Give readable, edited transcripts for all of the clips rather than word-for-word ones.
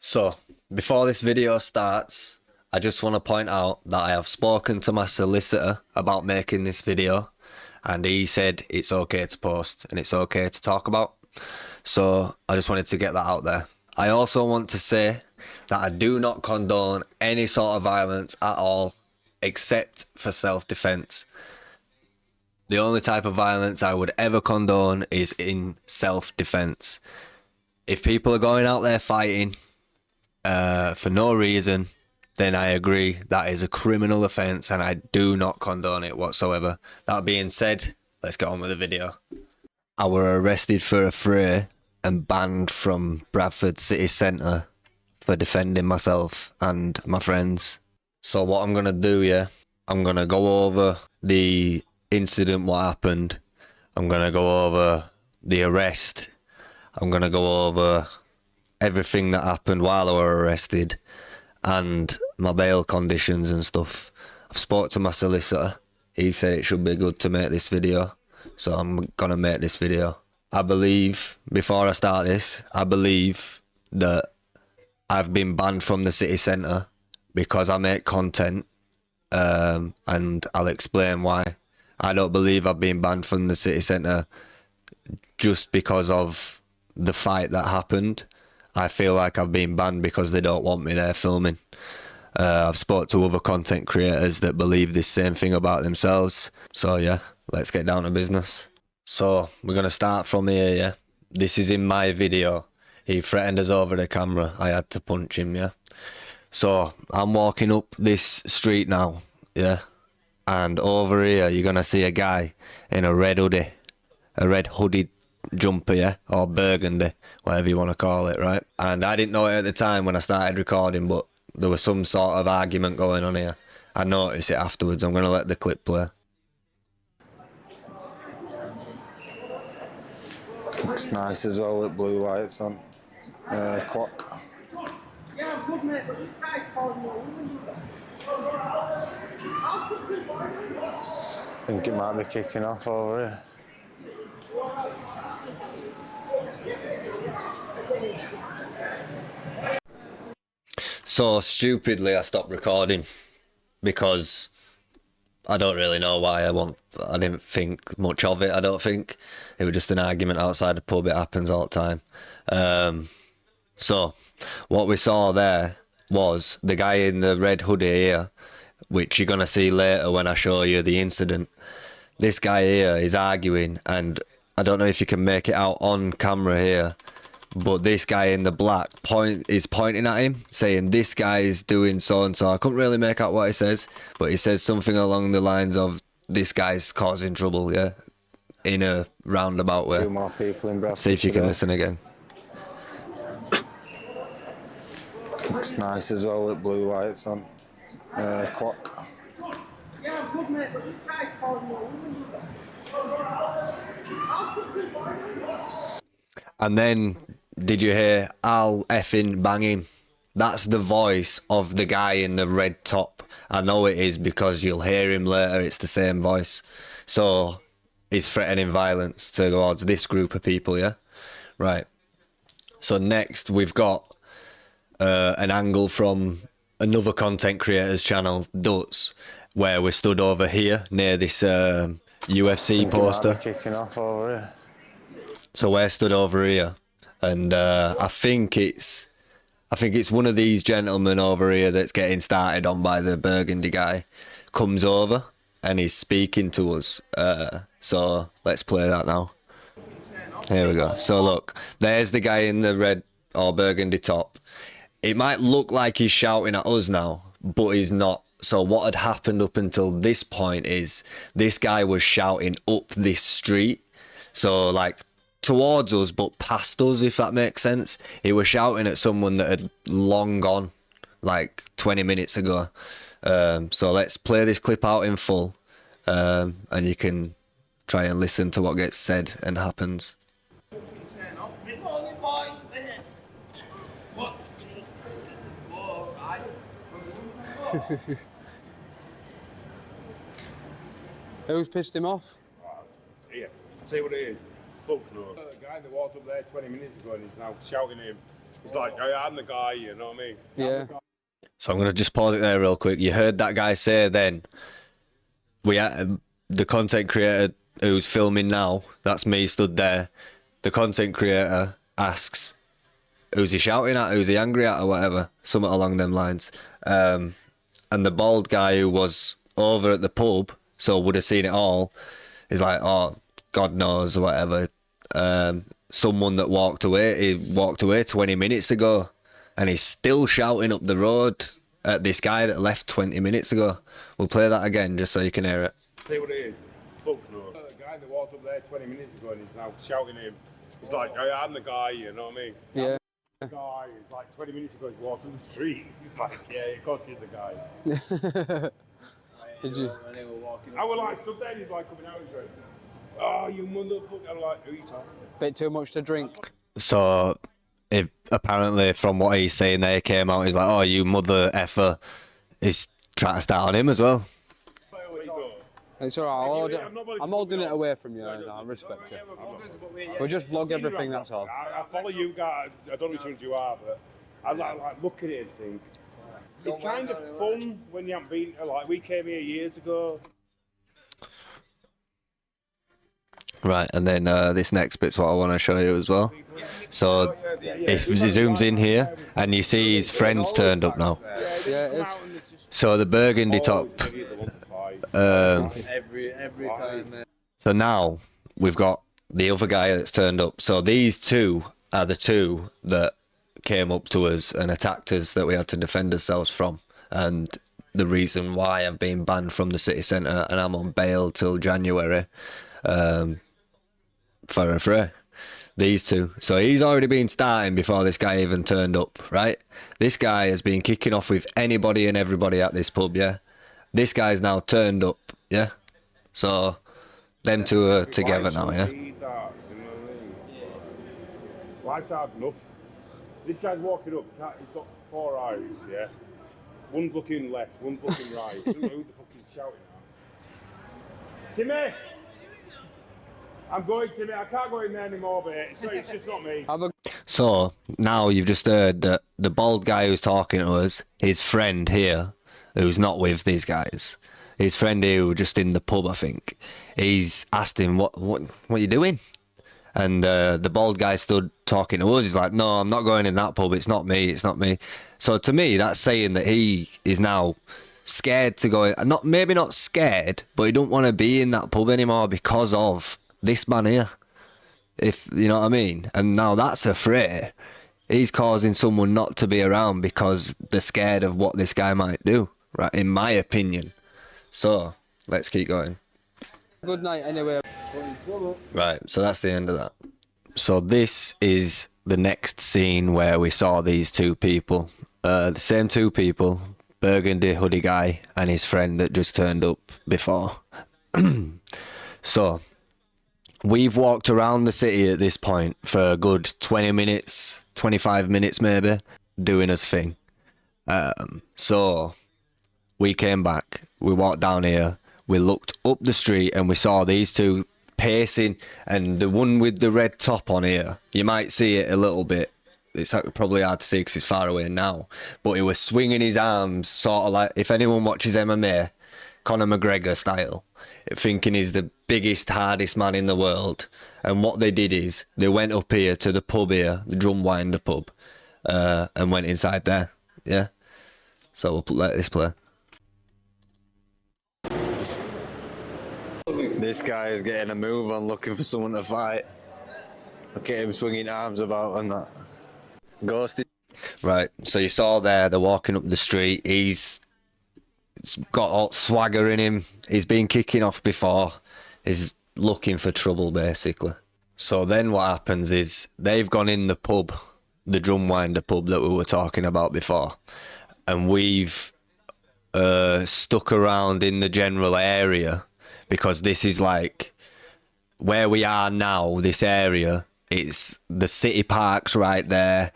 So, before this video starts, I just want to point out that I have spoken to my solicitor about making this video, and he said it's okay to post and it's okay to talk about. So, I just wanted to get that out there. I also want to say that I do not condone any sort of violence at all, except for self-defense. The only type of violence I would ever condone is in self-defense. If people are going out there fighting for no reason, then I agree that is a criminal offence and I do not condone it whatsoever. That being said, let's get on with the video. I were arrested for a fray and banned from Bradford city centre for defending myself and my friends. So what I'm going to do, I'm going to go over the incident, what happened. I'm going to go over the arrest. I'm going to go over everything that happened while I were arrested and my bail conditions and stuff. I've spoke to my solicitor. He said it should be good to make this video, so I'm gonna make this video. I believe, before I start this, I believe that I've been banned from the city centre because I make content, and I'll explain why. I don't believe I've been banned from the city centre just because of the fight that happened. I feel like I've been banned because they don't want me there filming. I've spoke to other content creators that believe this same thing about themselves. So yeah, let's get down to business. So we're going to start from here, yeah? This is in my video. He threatened us over the camera. I had to punch him, yeah? So I'm walking up this street now, yeah? And over here, you're going to see a guy in a red hoodie. A red hooded jumper, yeah, or burgundy, whatever you want to call it, right? And I didn't know it at the time when I started recording, but there was some sort of argument going on here. I noticed it afterwards. I'm going to let the clip play. Looks nice as well with blue lights on. Clock. Yeah, I'm good, mate, but just try to call me. I think it might be kicking off over here. So stupidly I stopped recording because I don't really know why. I didn't think much of it. I don't think it was just an argument outside the pub. It happens all the time. So what we saw there was the guy in the red hoodie here, which you're gonna see later when I show you the incident. This guy here is arguing, and I don't know if you can make it out on camera here, but this guy in the black is pointing at him, saying this guy is doing so and so. I couldn't really make out what he says, but he says something along the lines of this guy's causing trouble, yeah, in a roundabout way. 2 more people in Bradford. See if you can listen again. Looks nice as well with blue lights on. Clock. Yeah, I'm good, mate, but just try to call me. And then, did you hear Al effing banging? That's the voice of the guy in the red top. I know it is because you'll hear him later. It's the same voice. So he's threatening violence towards this group of people, yeah? Right. So next we've got an angle from another content creator's channel, Duts, where we stood over here near this UFC poster. Kicking off over here. So we're stood over here, and I think it's one of these gentlemen over here that's getting started on by the burgundy guy, comes over and he's speaking to us. So let's play that now. Here we go. So look, there's the guy in the red or burgundy top. It might look like he's shouting at us now, but he's not. So what had happened up until this point is this guy was shouting up this street. So like towards us, but past us, if that makes sense. He was shouting at someone that had long gone, like 20 minutes ago. So let's play this clip out in full, and you can try and listen to what gets said and happens. Who's pissed him off? Yeah, I'll tell you what it is. Fuck no. The guy that walked up there 20 minutes ago and he's now shouting at him It's like, I'm the guy, you know what I mean? Yeah. So I'm gonna just pause it there real quick. You heard that guy say then, we had the content creator who's filming now, that's me stood there. The content creator asks, who's he shouting at, who's he angry at, or whatever, something along them lines. And the bald guy who was over at the pub, so would have seen it all, is like, oh, God knows, or whatever. Someone that he walked away 20 minutes ago, and he's still shouting up the road at this guy that left 20 minutes ago. We'll play that again just so you can hear it. See what it is? Fuck no. The guy that walked up there 20 minutes ago and he's now shouting at him. It's like, I'm the guy, you know what I mean? Yeah. The guy is like 20 minutes ago, he's walked up the street. He's like, yeah, of course you're the guy. Did you? I was like, stood there and he's like coming out, he's like, oh, you motherfucker. I'm like, who are you talking? Bit too much to drink. So apparently from what he's saying there, he came out, he's like, oh, you mother effer. He's trying to start on him as well. It's alright, I'm holding it away from you, I respect you. We'll just vlog everything, that's all. I follow you guys, I don't know which ones you are, but I like look at it and think, it's kind of fun when you haven't been, like we came here years ago. Right, and then this next bit's what I want to show you as well. So if he zooms in here, and you see his friends turned up now. Yeah, it is. So the burgundy top. Every time. So now we've got the other guy that's turned up. So these two are the two that came up to us and attacked us that we had to defend ourselves from. And the reason why I've been banned from the city centre and I'm on bail till January for a fray. These two. So he's already been starting before this guy even turned up, right? This guy has been kicking off with anybody and everybody at this pub, yeah? This guy's now turned up, yeah? So them two are together now, yeah? Life's hard enough. This guy's walking up, he's got 4 eyes, yeah? One's looking left, one's looking right. I don't know who the fuck he's shouting at. Timmy! I'm going, Timmy. I can't go in there anymore, but it's just not me. So now you've just heard that the bald guy who's talking to us, his friend here, who's not with these guys, his friend here who just in the pub, I think, he's asked him, what are you doing? And the bald guy stood talking to us. He's like, no, I'm not going in that pub. It's not me. It's not me. So to me, that's saying that he is now scared to go. Maybe not scared, but he don't want to be in that pub anymore because of this man here. If you know what I mean. And now that's a fray. He's causing someone not to be around because they're scared of what this guy might do. Right, in my opinion. So let's keep going. Good night, anyway. Right, so that's the end of that. So this is the next scene where we saw these two people. The same two people, burgundy hoodie guy and his friend that just turned up before. So we've walked around the city at this point for a good 20 minutes, 25 minutes maybe, doing his thing. So we came back, we walked down here, we looked up the street and we saw these two pacing, and the one with the red top on here, you might see it a little bit. It's probably hard to see because it's far away now, but he was swinging his arms sort of like, if anyone watches MMA, Conor McGregor style, thinking he's the biggest, hardest man in the world. And what they did is they went up here to the pub here, the Drumwinder pub, and went inside there. Yeah, so we'll let this play. This guy is getting a move on, looking for someone to fight. Look at him swinging arms about and that. Ghosted. Right, so you saw there, they're walking up the street. He's got all swagger in him. He's been kicking off before. He's looking for trouble, basically. So then what happens is they've gone in the pub, the Drumwinder pub that we were talking about before. And we've stuck around in the general area. Because this is like where we are now, this area, it's the city park's right there.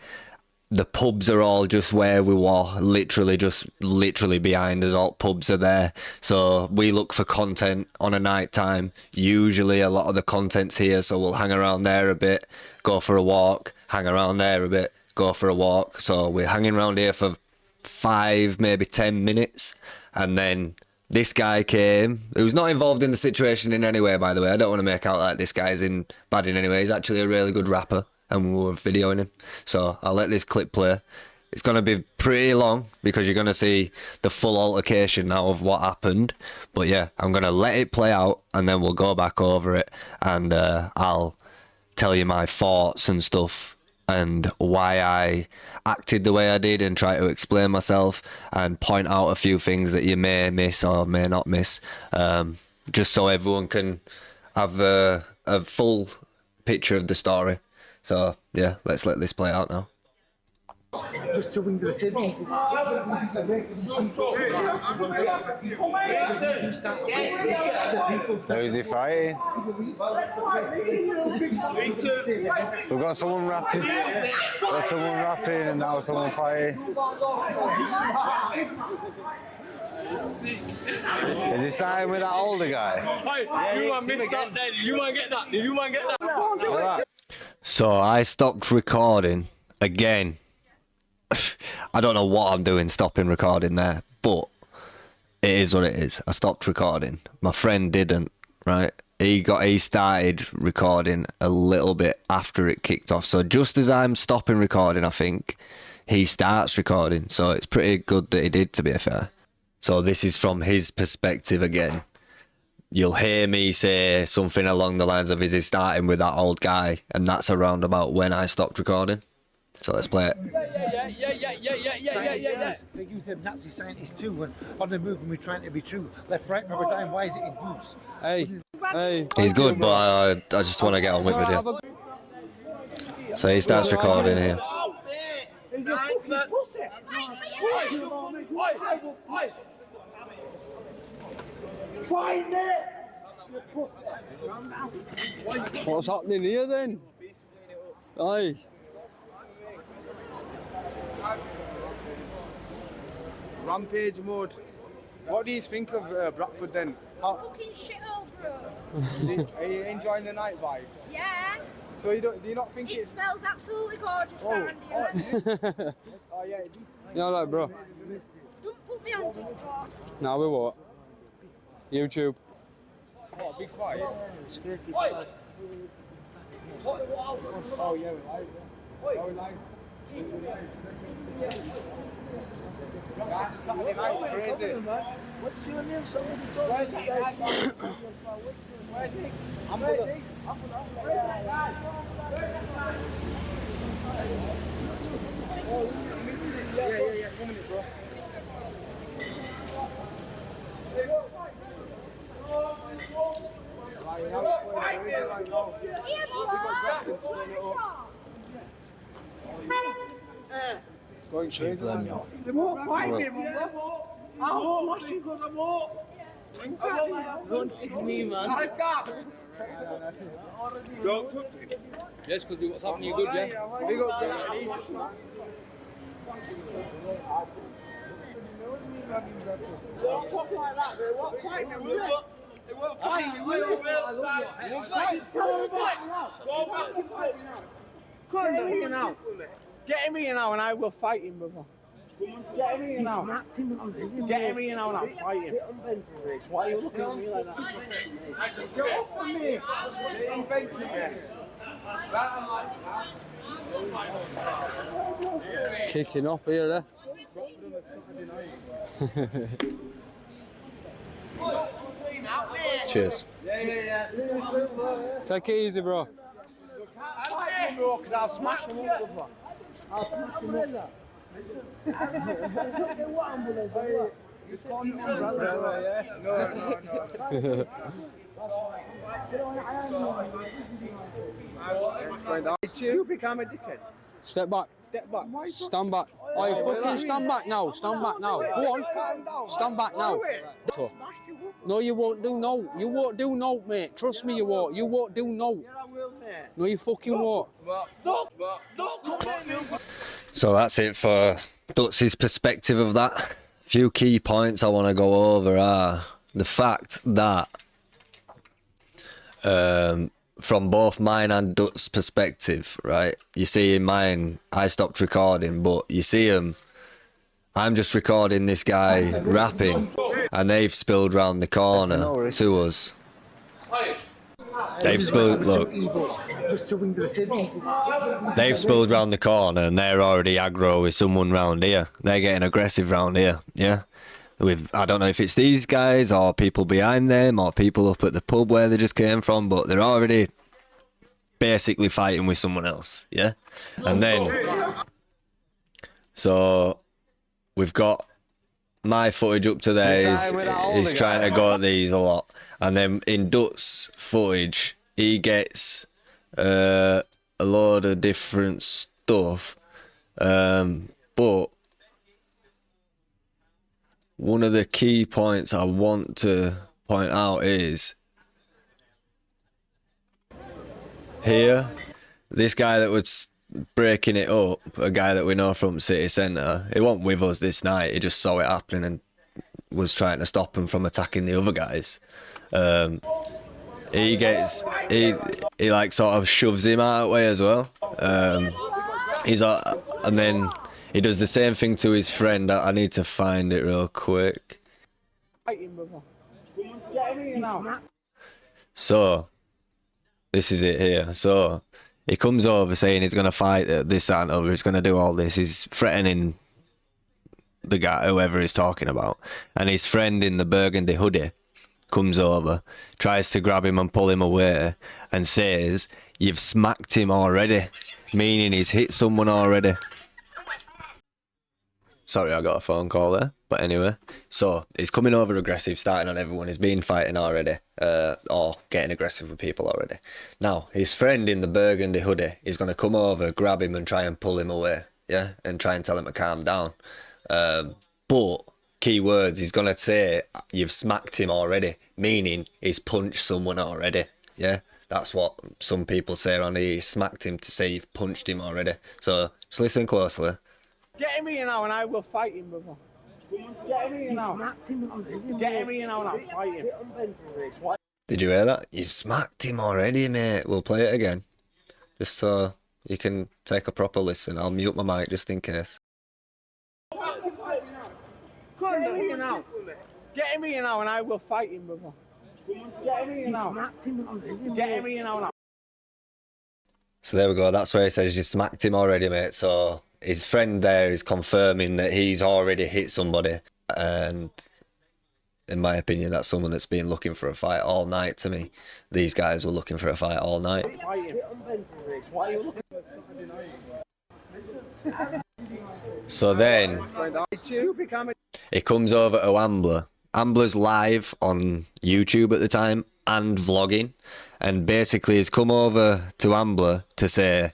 The pubs are all just where we were, literally behind us, all pubs are there. So we look for content on a night time. Usually a lot of the content's here, so we'll hang around there a bit, go for a walk, hang around there a bit, go for a walk. So we're hanging around here for 5, maybe 10 minutes, and then this guy came, who's not involved in the situation in any way, by the way. I don't want to make out like this guy's bad in any way. He's actually a really good rapper, and we were videoing him. So I'll let this clip play. It's going to be pretty long because you're going to see the full altercation now of what happened. But yeah, I'm going to let it play out, and then we'll go back over it, and I'll tell you my thoughts and stuff, and why I acted the way I did, and try to explain myself and point out a few things that you may miss or may not miss, just so everyone can have a full picture of the story. So yeah, let's let this play out now. Just 2 wings of the city. Who is he fighting? We've got someone rapping. And now someone fighting. Is he starting with that older guy? Hey, you want me to stop there? Did you want to get that? Did you want to get that? So I stopped recording again. I don't know what I'm doing stopping recording there, but it is what it is. I stopped recording. My friend didn't, right? He started recording a little bit after it kicked off. So just as I'm stopping recording, I think he starts recording. So it's pretty good that he did, to be fair. So this is from his perspective again. You'll hear me say something along the lines of, is he starting with that old guy? And that's around about when I stopped recording. So let's play it. Yeah. They use them Nazi scientists too, and on the move, and we're trying to be true. Left, right, paradigm. Why is it in use? Hey. He's good, but I just want to get on with video. So he starts recording here. What's happening here then? Aye. Rampage mode. What do you think of Bradford then? Fucking shit bro. Are you enjoying the night vibes? Yeah. So do you not think It smells absolutely gorgeous around here. Oh yeah. Yeah, alright, bro. Don't put me on TikTok. Now we what? YouTube. What, be quiet? Oh yeah, we live. Oh, we live. Saturday night, crazy. What's your name? Somebody told me. I'm ready. Yeah. 1 minute, bro. Right, now it's playing crazy right now. It's going crazy right now. They won't fight me, man. I won't watch you because I won't. Don't kick me, man. Don't touch it. Yes, because what's happening, you good, yeah? Big up, bro. Don't talk like that, they won't fight me, will they? They won't fight me, will they? They won't fight me. Tell them to fight me now. Go back and fight me now. Come on, get him now. Get him here now and I will fight him, brother. Get him here now. Get him here now and I'll fight him. Why are you looking at me like that? Get off of me. I'm venting again. It's kicking off here, eh? Cheers. Take it easy, bro. I'll fight him, bro, because I'll smash him up, brother. I'll smash him up. It's called an umbrella, yeah? No. You think I'm a dickhead? Step back. Step back. Stand back. Oi, fucking stand back now. Stand back now. Go on. Stand back now. No, you won't do no. You won't do no, mate. Trust me, you won't. You won't do no. No, you fucking won't. So that's it for Dutz's perspective of that. Few key points I want to go over are the fact that from both mine and Dut's perspective, right? You see in mine, I stopped recording, but you see him. I'm just recording this guy rapping, and they've spilled round the corner to us. They've spilled. Look, Just two wings of the city. they've spilled round the corner, and they're already aggro with someone round here. They're getting aggressive round here. Yeah. With I don't know if it's these guys or people behind them or people up at the pub where they just came from, but they're already basically fighting with someone else, yeah. And then so we've got my footage up to there is trying to go at these a lot, and then in Dut's footage he gets a load of different stuff, but one of the key points I want to point out is here, this guy that was breaking it up, a guy that we know from City Centre, he wasn't with us this night, he just saw it happening and was trying to stop him from attacking the other guys. He like sort of shoves him out of the way as well. And then he does the same thing to his friend. I need to find it real quick. So, this is it here. So, he comes over saying he's going to fight this, that and other. He's going to do all this. He's threatening the guy, whoever he's talking about. And his friend in the burgundy hoodie comes over, tries to grab him and pull him away, and says, "You've smacked him already," meaning he's hit someone already. Sorry, I got a phone call there. But anyway, so he's coming over aggressive, starting on everyone. He's been fighting already, or getting aggressive with people already. Now, his friend in the burgundy hoodie is going to come over, grab him and try and pull him away, yeah? And try and tell him to calm down. But, key words, he's going to say, "You've smacked him already," meaning he's punched someone already, yeah? That's what some people say on here. He smacked him to say you've punched him already. So, just listen closely. Get him here now and I will fight him, brother. Get him here now. Get him here now and I'll fight him. Did you hear that? You've smacked him already, mate. We'll play it again. Just so you can take a proper listen. I'll mute my mic just in case. Get him here now. Get him here now and I will fight him, brother. Get him here now. Get him here now. So there we go. That's where he says you smacked him already, mate. So his friend there is confirming that he's already hit somebody. And in my opinion, that's someone that's been looking for a fight all night to me. These guys were looking for a fight all night. So then he comes over to Ambler. Ambler's live on YouTube at the time and vlogging, and basically he's come over to Ambler to say,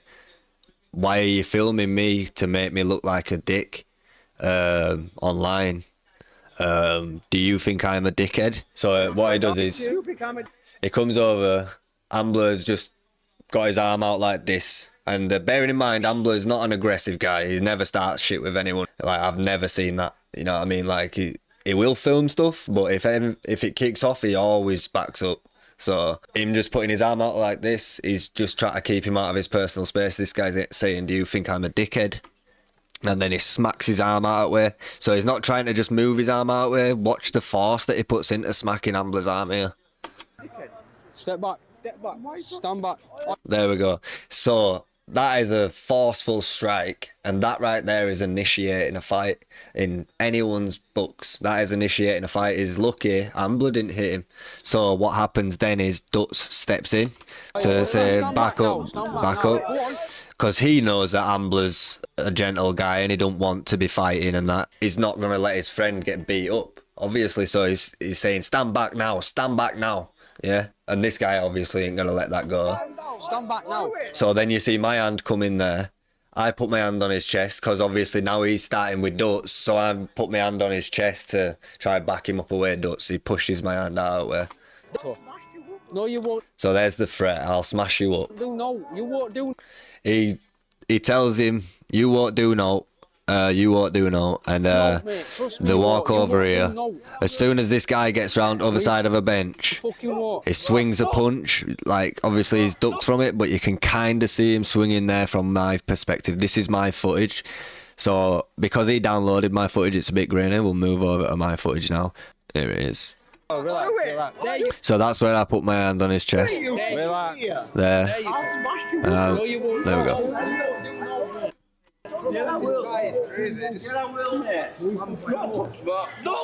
"Why are you filming me to make me look like a dick online? Do you think I'm a dickhead?" So what he does is he comes over, Ambler's just got his arm out like this, and bearing in mind Ambler's not an aggressive guy, he never starts shit with anyone. Like, I've never seen that, you know what I mean? Like, he will film stuff, but if it kicks off, he always backs up. So him just putting his arm out like this, he's just trying to keep him out of his personal space. This guy's saying, "Do you think I'm a dickhead?" And then he smacks his arm out of the way. So he's not trying to just move his arm out of the way. Watch the force that he puts into smacking Ambler's arm here. Step back. Stand back. There we go. So that is a forceful strike, and that right there is initiating a fight in anyone's books. That is initiating a fight. He's lucky Ambler didn't hit him. So what happens then is Dutz steps in to say, back up, because he knows that Ambler's a gentle guy and he don't want to be fighting, and that he's not going to let his friend get beat up, obviously. So he's saying, stand back now, yeah? And this guy obviously ain't going to let that go. Stand back now. So then you see my hand come in there. I put my hand on his chest because obviously now he's starting with Dutz. So I put my hand on his chest to try and back him up away Dutz. He pushes my hand out where. No, you won't. So there's the threat. I'll smash you up. No, you won't do. He tells him, "You won't do no." You won't do no. And mate, trust me, the you walk won't. You over won't do here, no. as soon as this guy gets round other side of a bench, Fucking what? he swings a punch. Like, obviously he's ducked from it, but you can kind of see him swinging there from my perspective. This is my footage. So because he downloaded my footage, it's a bit grainy. We'll move over to my footage now. Here it is. Oh, relax, relax. So that's where I put my hand on his chest. Relax. There. I'll smash you. There we go. Yeah, I will. Yeah, I will, mate.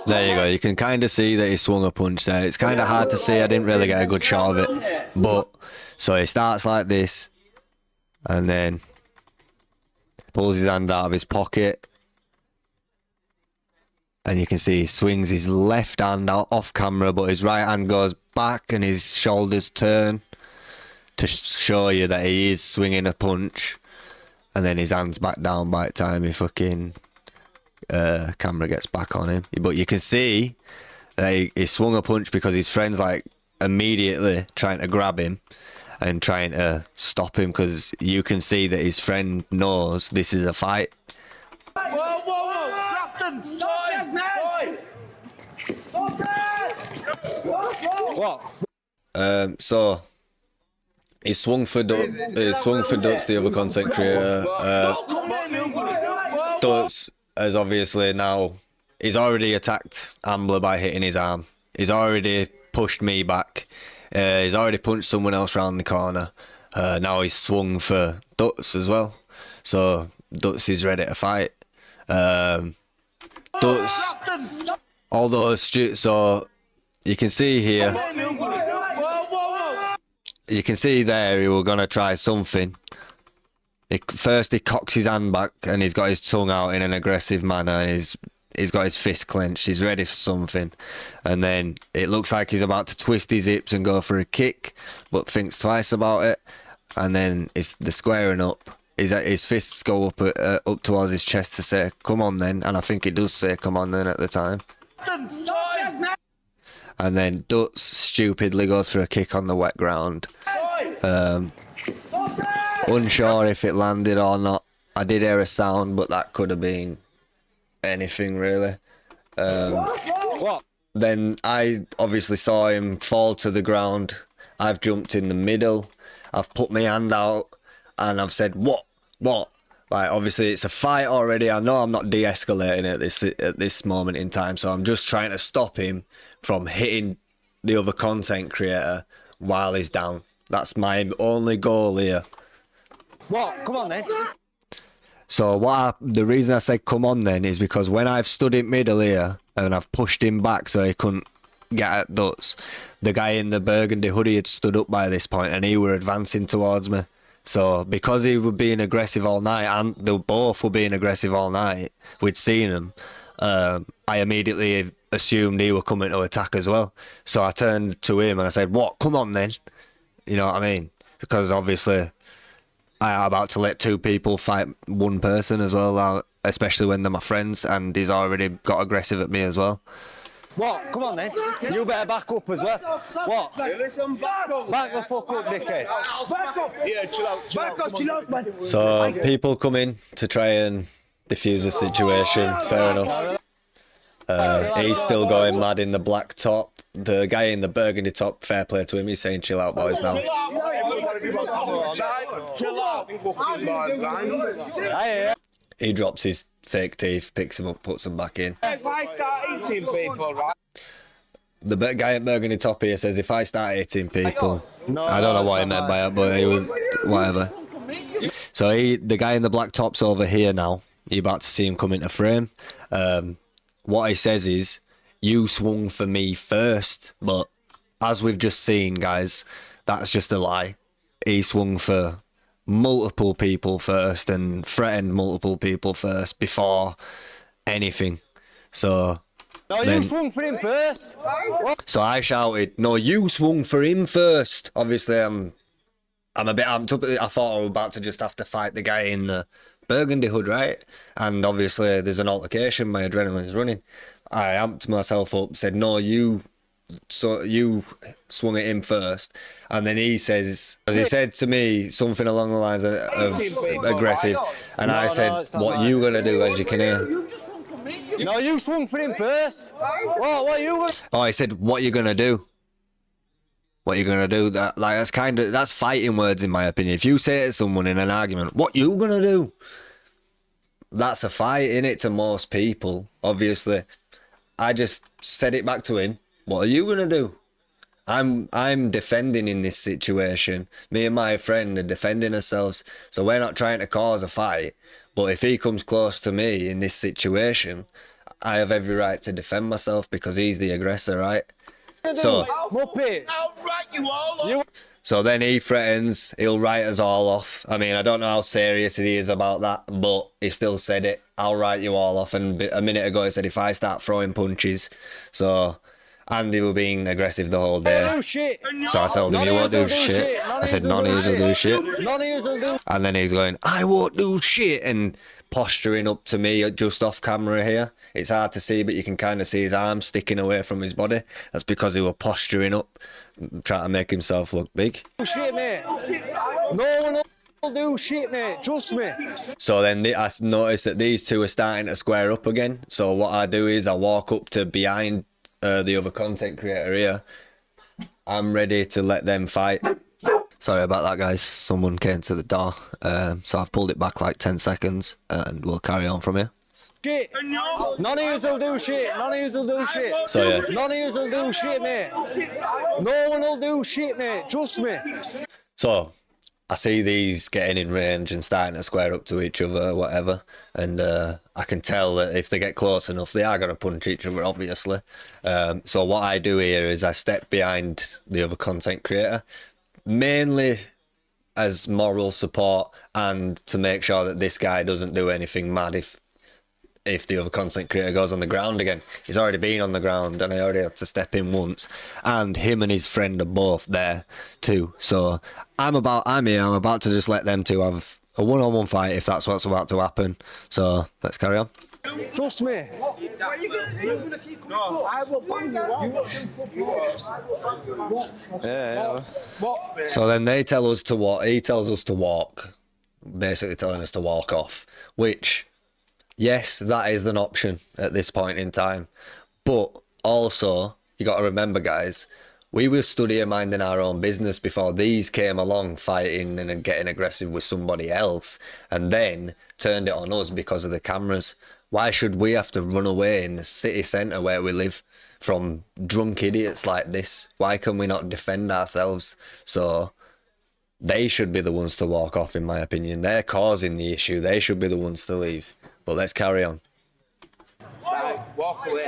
There you go. You can kind of see that he swung a punch there. It's kind of hard to see. I didn't really get a good shot of it. But, so he starts like this. And then pulls his hand out of his pocket. And you can see he swings his left hand out off camera, but his right hand goes back and his shoulders turn to show you that he is swinging a punch. And then his hand's back down by the time he fucking camera gets back on him. But you can see that he swung a punch because his friend's like immediately trying to grab him and trying to stop him, because you can see that his friend knows this is a fight. Whoa, whoa, whoa! Grafton, stop it, man! Stop it! What? So he swung for Duts, the other content creator. Duts has obviously now, he's already attacked Ambler by hitting his arm. He's already pushed me back. He's already punched someone else round the corner. Now he's swung for Duts as well. So Duts is ready to fight. Duts, although so you can see here, you can see there he was gonna try something. First he cocks his hand back and he's got his tongue out in an aggressive manner. He's got his fist clenched. He's ready for something, and then it looks like he's about to twist his hips and go for a kick, but thinks twice about it. And then it's the squaring up. His fists go up towards his chest to say, "Come on, then." And I think he does say, "Come on, then," at the time. And then Duts stupidly goes for a kick on the wet ground. Unsure if it landed or not. I did hear a sound, but that could have been anything really. What? Then I obviously saw him fall to the ground. I've jumped in the middle. I've put my hand out and I've said, "What? What?" Like, obviously it's a fight already. I know I'm not de-escalating at this moment in time, so I'm just trying to stop him from hitting the other content creator while he's down. That's my only goal here. What? Come on then. So the reason I said come on then is because when I've stood in middle here and I've pushed him back so he couldn't get at Duts, the guy in the burgundy hoodie had stood up by this point and he were advancing towards me. So because he was being aggressive all night, and they both were being aggressive all night, we'd seen him, I immediately assumed he were coming to attack as well. So I turned to him and I said, "What? Come on then." You know what I mean? Because obviously I'm about to let two people fight one person as well, especially when they're my friends, and he's already got aggressive at me as well. What? Come on then. You better back up as well. What? Listen, back up. Back the fuck up, dickhead. Back up. Yeah, chill out. Back up, chill out, man. So people come in to try and diffuse the situation. Fair enough. He's still going mad in the black top. The guy in the burgundy top, fair play to him, he's saying chill out boys now. Chill out. He drops his fake teeth, picks him up, puts them back in. If I start eating people, right? The guy in burgundy top here says if I start hitting people, I don't know what he meant by it, but he would, whatever. So the guy in the black top's over here now. You're about to see him come into frame. What he says is, "You swung for me first," but as we've just seen, guys, that's just a lie. He swung for multiple people first and threatened multiple people first before anything. So No, you swung for him first. So I shouted, "No, you swung for him first." Obviously, I'm a bit amped up. I thought I was about to just have to fight the guy in the burgundy hood, right? And obviously, there's an altercation. My adrenaline's running. I amped myself up, said, "No, you so you swung at him first, and then he says, because he said to me something along the lines of aggressive, and I said, "What you gonna do?" As you can hear. No, you swung for him first. What are you gonna... Oh, I said, "What you gonna do?" What you gonna do? That's fighting words in my opinion. If you say to someone in an argument, "What you gonna do?" That's a fight, innit, to most people. Obviously, I just said it back to him. What are you gonna do? I'm defending in this situation. Me and my friend are defending ourselves, so we're not trying to cause a fight. But if he comes close to me in this situation, I have every right to defend myself because he's the aggressor, right? So, Muppet. I'll write you all up. so then he threatens he'll write us all off. I mean, I don't know how serious he is about that, but he still said it. I'll write you all off. And a minute ago he said if I start throwing punches. So Andy were being aggressive the whole day. Do shit. So I told him, you won't do shit. I said, none of you will do shit. None of you will do. And then he's going, I won't do shit, and posturing up to me just off camera here. It's hard to see, but you can kind of see his arms sticking away from his body. That's because he was posturing up, trying to make himself look big. Do shit, mate. No one will do shit, mate. Trust me. So then I noticed that these two are starting to square up again. So what I do is I walk up to behind the other content creator here. I'm ready to let them fight. Sorry about that, guys. Someone came to the door. So I've pulled it back like 10 seconds and we'll carry on from here. Shit. None of you will do shit. None of you will do shit. So yeah. None of you will do shit, mate. No one will do shit, mate. Trust me. So I see these getting in range and starting to square up to each other, whatever. And I can tell that if they get close enough, they are going to punch each other, obviously. So what I do here is I step behind the other content creator, mainly as moral support and to make sure that this guy doesn't do anything mad if the other content creator goes on the ground again. He's already been on the ground and I already had to step in once, and him and his friend are both there too. So I'm about to just let them two have a one-on-one fight if that's what's about to happen. So let's carry on. Trust me. What are you going to do? No. I will bang you out. Yeah. So then they tell us to walk. He tells us to walk, basically telling us to walk off, which, yes, that is an option at this point in time. But also, you got to remember, guys, we were stood here minding our own business before these came along fighting and getting aggressive with somebody else and then turned it on us because of the cameras. Why should we have to run away in the city centre where we live from drunk idiots like this? Why can we not defend ourselves? So they should be the ones to walk off, in my opinion. They're causing the issue. They should be the ones to leave. But let's carry on. Walk away.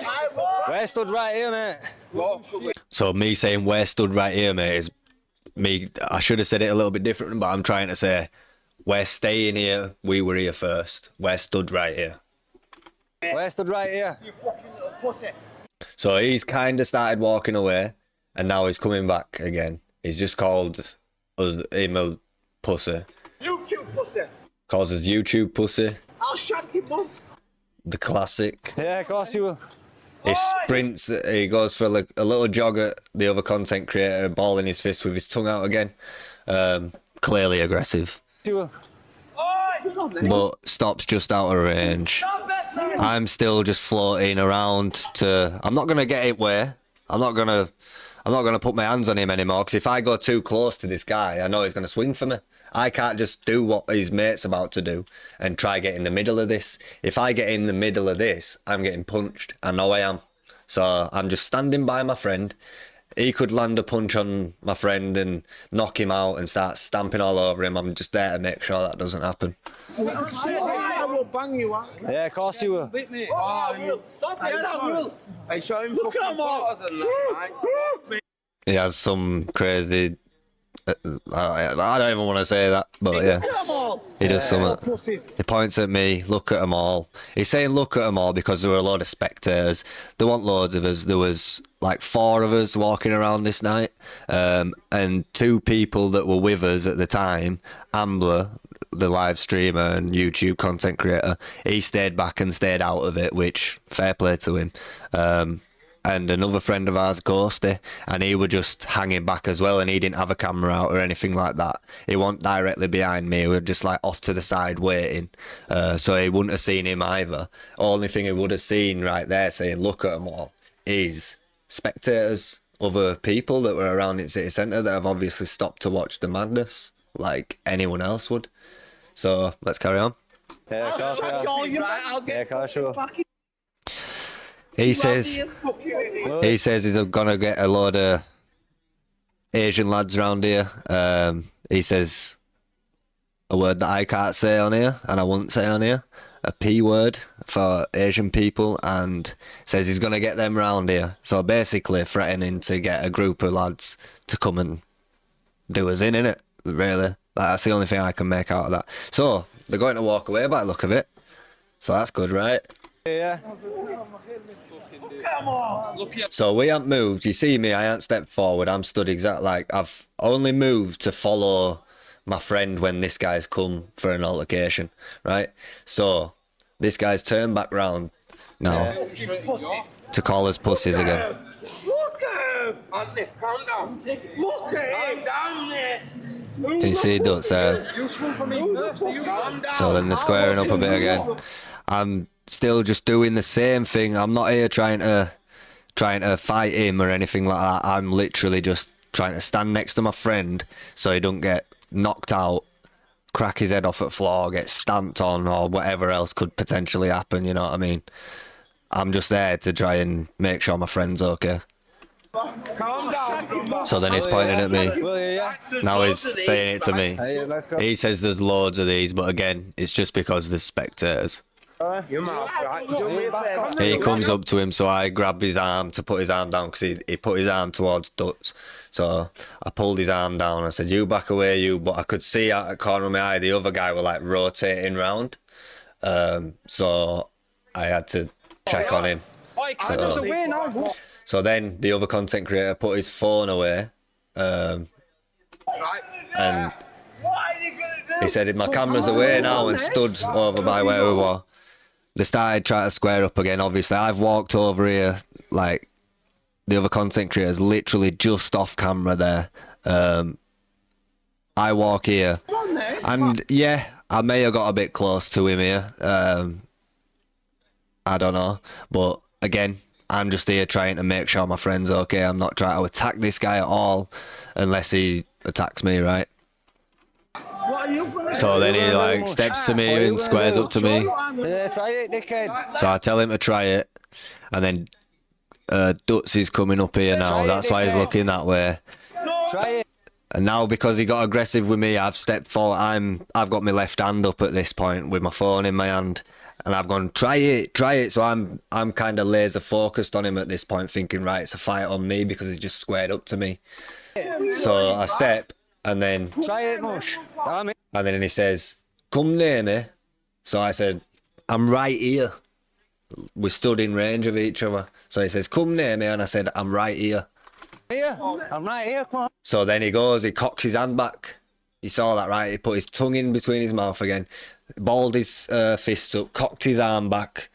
We're stood right here, mate. Walk away. So me saying we're stood right here, mate, is me. I should have said it a little bit different, but I'm trying to say we're staying here. We were here first. We're stood right here. We're stood right here. You fucking little pussy. So he's kind of started walking away, and now he's coming back again. He's just called him a pussy. YouTube pussy. Calls us YouTube pussy. I'll shag you, mum. The classic. Yeah, of course you will. He sprints, he goes for like a little jog at the other content creator, ball in his fist with his tongue out again. Clearly aggressive. You will. But stops just out of range. I'm still just floating around to... I'm not going to get it where. I'm not going to put my hands on him anymore, because if I go too close to this guy, I know he's going to swing for me. I can't just do what his mate's about to do and try get in the middle of this. If I get in the middle of this, I'm getting punched. I know I am. So I'm just standing by my friend. He could land a punch on my friend and knock him out and start stamping all over him. I'm just there to make sure that doesn't happen. I will bang you out. Yeah, of course you will. Oh, I will. Stop it, I will. I show him fucking photos and that, mate. He has some crazy... I don't even want to say that, but yeah. He does something. He points at me, look at them all. He's saying look at them all because there were a load of spectators. There weren't loads of us. There was like 4 of us walking around this night. And 2 people that were with us at the time, Ambler, the live streamer and YouTube content creator, he stayed back and stayed out of it, which fair play to him. and another friend of ours, Ghosty, and he were just hanging back as well, and he didn't have a camera out or anything like that. He wasn't directly behind me, we were just like off to the side waiting, so he wouldn't have seen him either. Only thing he would have seen right there saying look at them all is spectators, other people that were around in City Centre that have obviously stopped to watch the madness like anyone else would. So let's carry on. Yeah, of course we are. Yeah, of course we are. He says he's gonna get a load of Asian lads around here. He says a word that I can't say on here and I won't say on here, a P word for Asian people, and says he's gonna get them round here. So basically threatening to get a group of lads to come and do us in it. Really, that's the only thing I can make out of that. So they're going to walk away by the look of it. So that's good, right? Yeah. So we haven't moved. You see me, I haven't stepped forward. I'm stood exactly like I've only moved to follow my friend when this guy's come for an altercation, right? So this guy's turned back round now to call us pussies again. Look at him! Andy, calm down. Look at him! Calm down there. Can you see Duts there? So then they're squaring up a bit again. I'm still just doing the same thing. I'm not here trying to fight him or anything like that. I'm literally just trying to stand next to my friend so he don't get knocked out, crack his head off at the floor, get stamped on, or whatever else could potentially happen, you know what I mean? I'm just there to try and make sure my friend's okay. Calm down. So then he's pointing at me. Now he's saying it to me. Hey, let's go. He says there's loads of these, but again, it's just because there's spectators. Your mouth, right? Do me a favour. He comes up to him, so I grab his arm to put his arm down because he put his arm towards Duts. So I pulled his arm down. I said, "You back away, you." But I could see out the corner of my eye the other guy were like rotating round. So I had to check on him. So then the other content creator put his phone away, and he said, "My camera's away now," and stood over by where we were. They started trying to square up again. Obviously, I've walked over here, like the other content creators, literally just off camera there. I walk here, and yeah, I may have got a bit close to him here. I don't know, but again, I'm just here trying to make sure my friend's okay. I'm not trying to attack this guy at all, unless he attacks me, right? So then he like steps to me and squares up to me. Yeah, try it, dickhead. So I tell him to try it, and then Duts is coming up here now. That's why he's looking that way. Try it. And now because he got aggressive with me, I've stepped forward. I've got my left hand up at this point with my phone in my hand, and I've gone try it. So I'm kind of laser focused on him at this point, thinking right, it's a fight on me because he's just squared up to me. So I step, and then Try it, mush. Damn it. and then he says, "Come near me." So I said, "I'm right here." We stood in range of each other. So he says, "Come near me," and I said, "I'm right here." Here. I'm right here, come on. So then he goes, he cocks his hand back. You saw that, right? He put his tongue in between his mouth again, balled his fists up, cocked his arm back.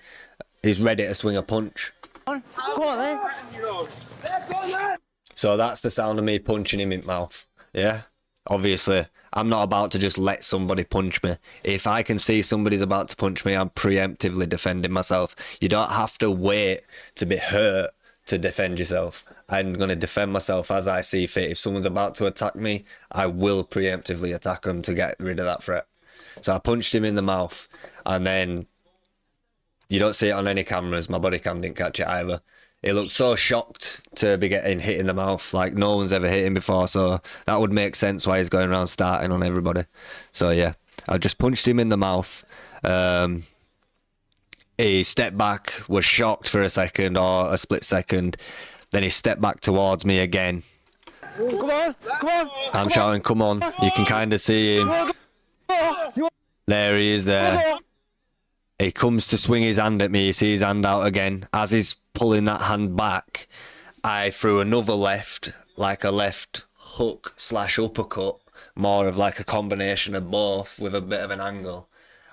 He's ready to swing a punch. Come on, then. So that's the sound of me punching him in the mouth. Yeah? Obviously, I'm not about to just let somebody punch me. If I can see somebody's about to punch me, I'm preemptively defending myself. You don't have to wait to be hurt to defend yourself. I'm going to defend myself as I see fit. If someone's about to attack me, I will preemptively attack them to get rid of that threat. So I punched him in the mouth, and then you don't see it on any cameras. My body cam didn't catch it either. He looked so shocked to be getting hit in the mouth, like no one's ever hit him before, so that would make sense why he's going around starting on everybody. So yeah, I just punched him in the mouth. He stepped back, was shocked for a second or a split second. Then he stepped back towards me again. Come on, come on. I'm shouting, "Come on." You can kind of see him. There he is there. He comes to swing his hand at me. You see his hand out again. As he's pulling that hand back, I threw another left, like a left hook / uppercut, more of like a combination of both with a bit of an angle.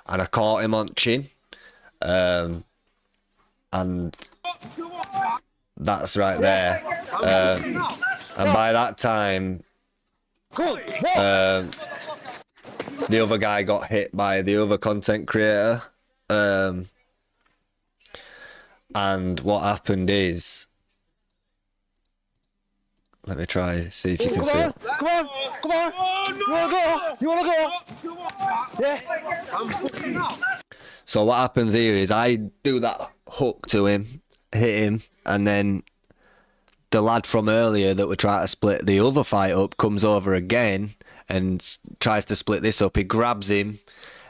And I caught him on chin. And That's right there. And by that time, the other guy got hit by the other content creator. And what happened is, let me try see if you can see it. Come on, come on. You wanna go? You wanna go? Yeah. So what happens here is I do that hook to him, hit him, and then the lad from earlier that were trying to split the other fight up comes over again and tries to split this up. He grabs him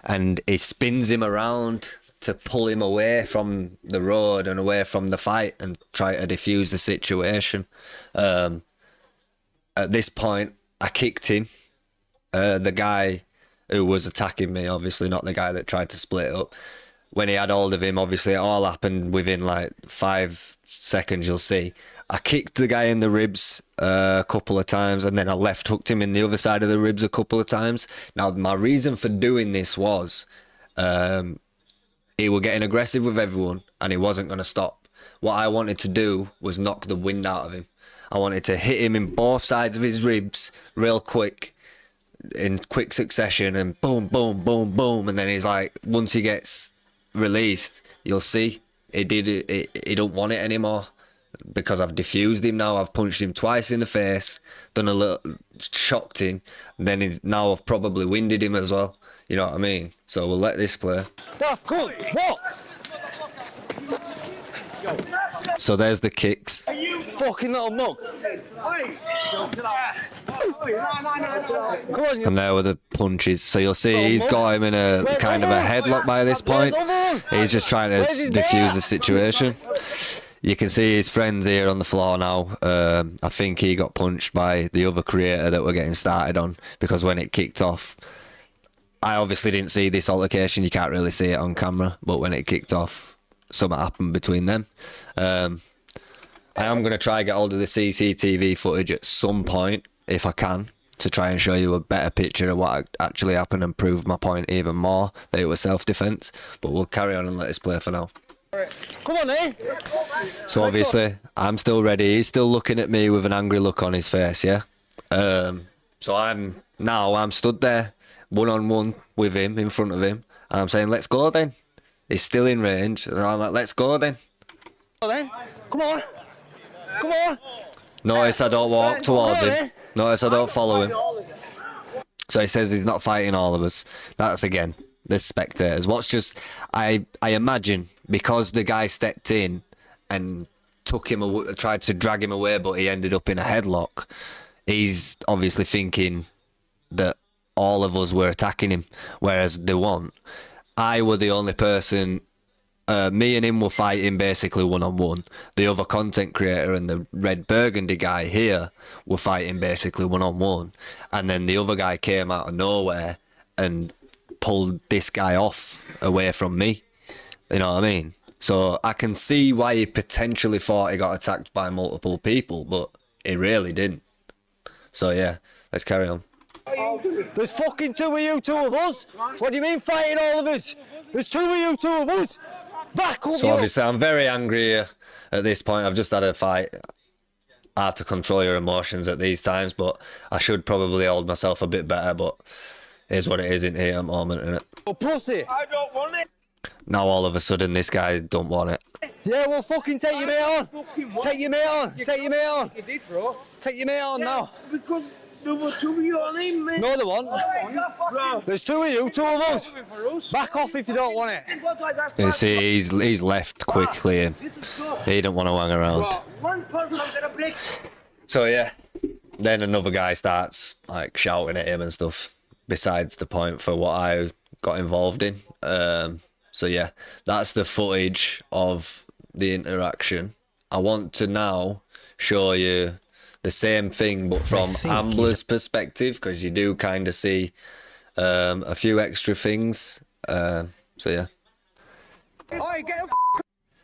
and he spins him around to pull him away from the road and away from the fight and try to defuse the situation. At this point, I kicked him. The guy who was attacking me, obviously not the guy that tried to split it up. When he had hold of him, obviously it all happened within like 5 seconds, you'll see. I kicked the guy in the ribs a couple of times, and then I left hooked him in the other side of the ribs a couple of times. Now, my reason for doing this was he was getting aggressive with everyone and he wasn't going to stop. What I wanted to do was knock the wind out of him. I wanted to hit him in both sides of his ribs real quick, in quick succession, and boom, boom, boom, boom. And then he's like, once he gets released, you'll see he don't want it anymore, because I've diffused him now. I've punched him twice in the face, done a little, shocked him, and then now I've probably winded him as well. You know what I mean? So we'll let this play. That's cool. What? So there's the kicks. Fucking little mug. And there were the punches. So you'll see he's got him in a kind of a headlock by this point. He's just trying to defuse the situation. You can see his friends here on the floor now. I think he got punched by the other creator that we're getting started on, because when it kicked off, I obviously didn't see this altercation. You can't really see it on camera, but when it kicked off, something happened between them. I am going to try and get hold of the CCTV footage at some point, if I can, to try and show you a better picture of what actually happened and prove my point even more, that it was self-defence. But we'll carry on and let this play for now. Come on, eh? So obviously, I'm still ready. He's still looking at me with an angry look on his face, yeah? So I'm stood there, one-on-one with him, in front of him, and I'm saying, let's go then. He's still in range, and I'm like, let's go then. Come on, then. Come on. Come on. Notice I don't walk towards him. Notice I don't follow him. So he says he's not fighting all of us. That's, again, the spectators. What's just, I imagine, because the guy stepped in and took him, tried to drag him away, but he ended up in a headlock, he's obviously thinking that all of us were attacking him, whereas they weren't. I were the only person. Me and him were fighting basically one-on-one. The other content creator and the red burgundy guy here were fighting basically one-on-one. And then the other guy came out of nowhere and pulled this guy off away from me. You know what I mean? So I can see why he potentially thought he got attacked by multiple people, but he really didn't. So yeah, let's carry on. There's fucking two of you, two of us. What do you mean fighting all of us? There's two of you, two of us. Back up. So obviously I'm very angry here at this point. I've just had a fight. Hard to control your emotions at these times, but I should probably hold myself a bit better, but here's what it is in here at the moment, innit? Oh, pussy. I don't want it. Now all of a sudden this guy don't want it. Yeah, well, fucking take your mate on. Take your mate on. Take your mate on. You did, bro. Take your mate on now. Because there were two of you on him, man. No, there wasn't. Bro. There's two of you, two of us. Back off if you don't want it. You see, he's left quickly. He don't want to hang around. One punch, I'm gonna break. So yeah, then another guy starts like shouting at him and stuff. Besides the point for what I got involved in. So yeah, that's the footage of the interaction. I want to now show you the same thing, but from Ambler's perspective, because you do kind of see a few extra things. So yeah.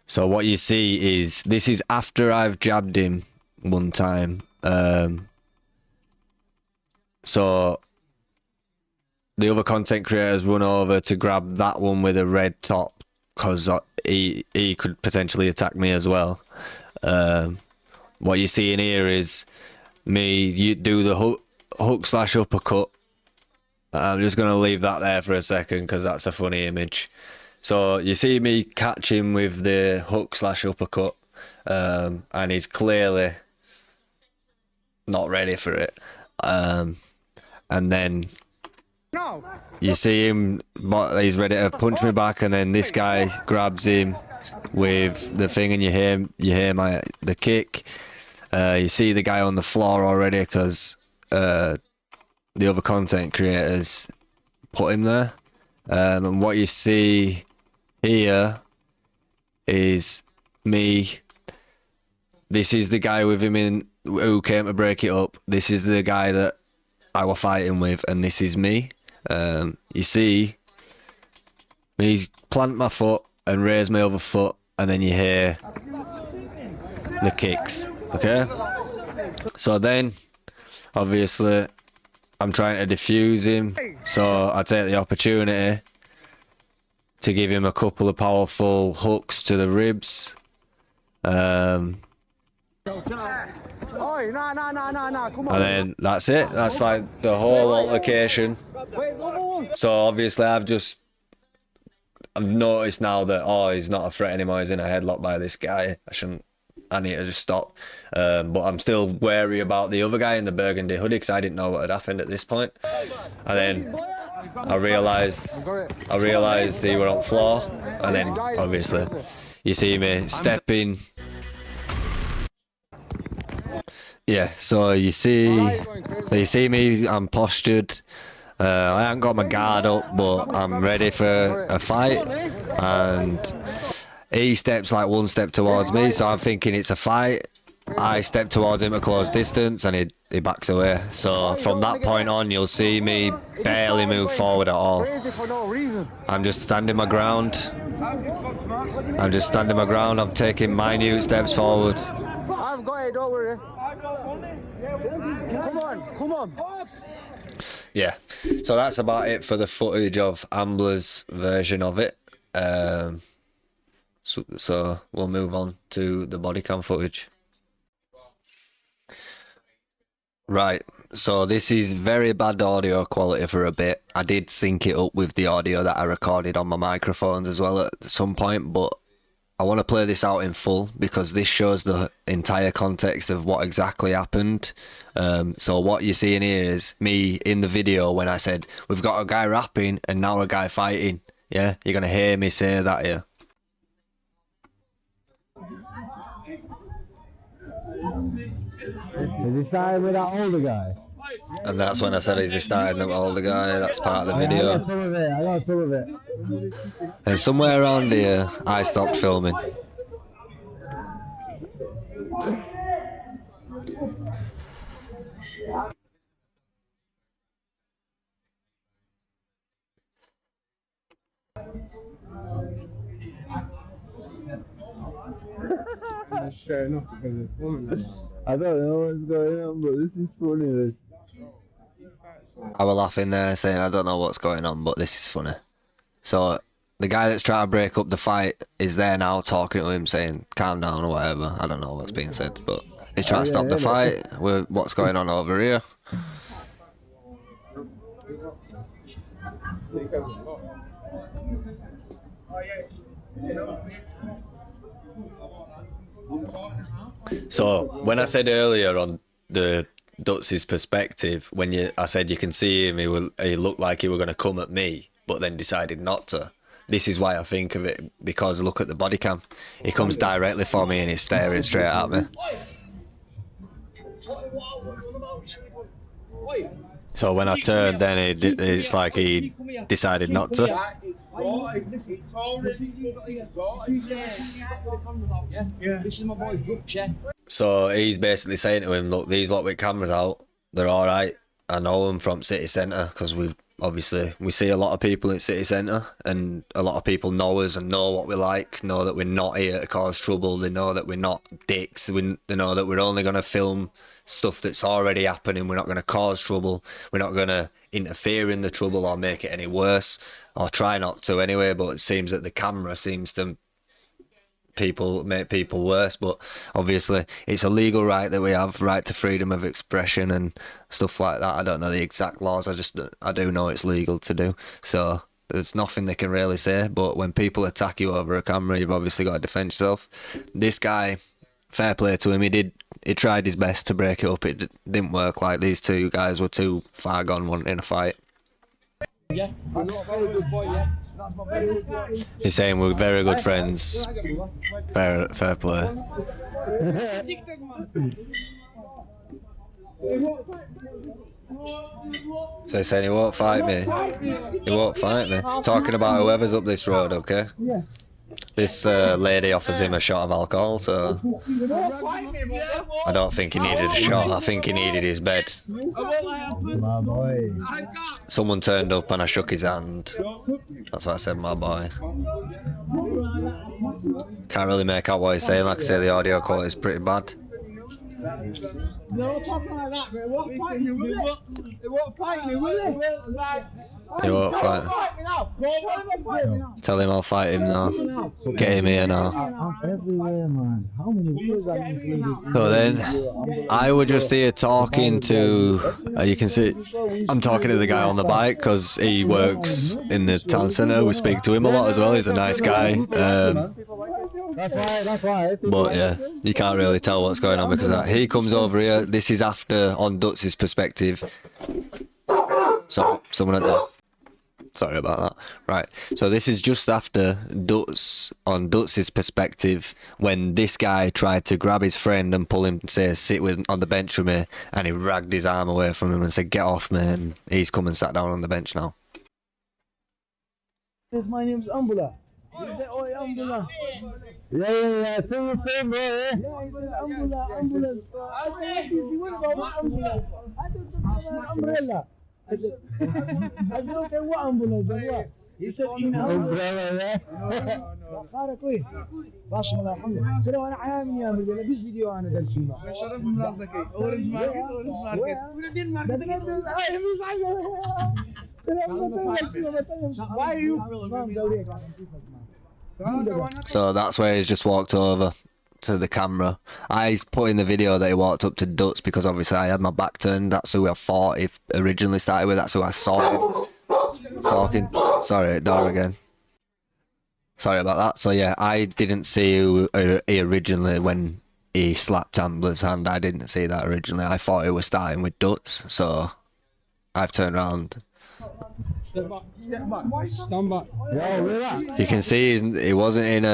So what you see is, this is after I've jabbed him one time. So the other content creators run over to grab that one with a red top, because he could potentially attack me as well. What you're seeing here is me. You do the hook slash uppercut. I'm just gonna leave that there for a second because that's a funny image. So you see me catch him with the hook slash uppercut, and he's clearly not ready for it. And then you see him, he's ready to punch me back, and then this guy grabs him with the thing, and you hear the kick. You see the guy on the floor already because the other content creators put him there. And what you see here is me. This is the guy with him in who came to break it up. This is the guy that I was fighting with, and this is me. You see me plant my foot and raise my other foot, and then you hear the kicks. Okay, so then obviously I'm trying to defuse him, so I take the opportunity to give him a couple of powerful hooks to the ribs. And then that's it. That's like the whole altercation. So obviously I've noticed now that he's not a threat anymore. He's in a headlock by this guy. I need to just stop. But I'm still wary about the other guy in the burgundy hoodie because I didn't know what had happened at this point. And then I realised he were on floor, and then obviously you see me stepping. Yeah, so you see me, I'm postured. I haven't got my guard up, but I'm ready for a fight. And he steps like one step towards me, so I'm thinking it's a fight. I step towards him at close distance, and he backs away. So from that point on, you'll see me barely move forward at all. I'm just standing my ground. I'm taking minute steps forward. I've got it, don't worry. Come on. Yeah, so that's about it for the footage of Ambler's version of it. So we'll move on to the body cam footage. Right, so this is very bad audio quality for a bit. I did sync it up with the audio that I recorded on my microphones as well at some point, but I want to play this out in full because this shows the entire context of what exactly happened. So what you're seeing here is me in the video when I said, we've got a guy rapping and now a guy fighting. Yeah, you're going to hear me say that here. Is he starting with that older guy? And that's when I said, is he starting with the older guy? That's part of the video. I got some of it. And somewhere around here, I stopped filming. I don't know what's going on, but this is funny. I was laughing there saying I don't know what's going on, but this is funny. So the guy that's trying to break up the fight is there now talking to him saying calm down or whatever. I don't know what's being said, but he's trying to stop the fight with what's going on over here. So when I said earlier on the Dutz's perspective, when I said you can see him, he looked like he were going to come at me, but then decided not to. This is why I think of it, because look at the body cam. He comes directly for me and he's staring straight at me. So when I turned, then it's like he decided not to. So he's basically saying to him, look, these lot with cameras out, they're alright. I know them from city centre because we see a lot of people in city centre, and a lot of people know us and know what we like, know that we're not here to cause trouble. They know that we're not dicks. They know that we're only going to film stuff that's already happening. We're not going to cause trouble. We're not going to interfere in the trouble or make it any worse, or try not to anyway. But it seems that the camera seems to people make people worse, but obviously it's a legal right that we have, right to freedom of expression and stuff like that. I don't know the exact laws, I do know it's legal to do, so there's nothing they can really say. But when people attack you over a camera, you've obviously got to defend yourself. This guy, fair play to him, he tried his best to break it up. It didn't work. Like, these two guys were too far gone wanting a fight. Yeah, I'm not a very good boy, yeah. He's saying we're very good friends. Fair play. So he's saying he won't fight me. He won't fight me. Talking about whoever's up this road, okay? This lady offers him a shot of alcohol, so I don't think he needed a shot. I think he needed his bed. My boy. Someone turned up and I shook his hand. That's what I said, my boy. Can't really make out what he's saying. Like I say, the audio quality is pretty bad. No talking like that, mate. It won't fight me, will it? It won't fight me, will it? He won't fight. Tell him I'll fight him now. Get him here now. I'm everywhere, man. How many videos are you doing? So then, I was just here talking to, you can see, I'm talking to the guy on the bike because he works in the town centre. We speak to him a lot as well. He's a nice guy. That's right. But yeah, you can't really tell what's going on because of that. He comes over here. This is after, on Dutz's perspective. So, someone at the... Sorry about that. Right, so this is just after Dutz, on Dutz's perspective, when this guy tried to grab his friend and pull him, say, sit on the bench with me, and he ragged his arm away from him and said, "Get off me," and he's come and sat down on the bench now. My name's Umbula. Oi, Umbula. Yeah. Say the same, bro. Yeah, Umbula. I said, what about Umbula? I don't talk about umbrella. I don't know what ambulance, what? You said umbrella, yeah? قال كويس. بسم الله الحمد لله. ترى انا عامل يا رجال بس فيديو انا ده الشيء. شرف من راسك. اورنج ماركت. ولدين ماركت. Why are you? So that's where he's just walked over to the camera. I put in the video that he walked up to Dutz because obviously I had my back turned. That's who I thought he originally started with. That's who I saw him talking. Sorry, door again. Sorry about that. So yeah, I didn't see who he originally, when he slapped Ambler's hand, I didn't see that originally. I thought he was starting with Dutz, so I've turned around. Step back. Stand back. You can see he wasn't in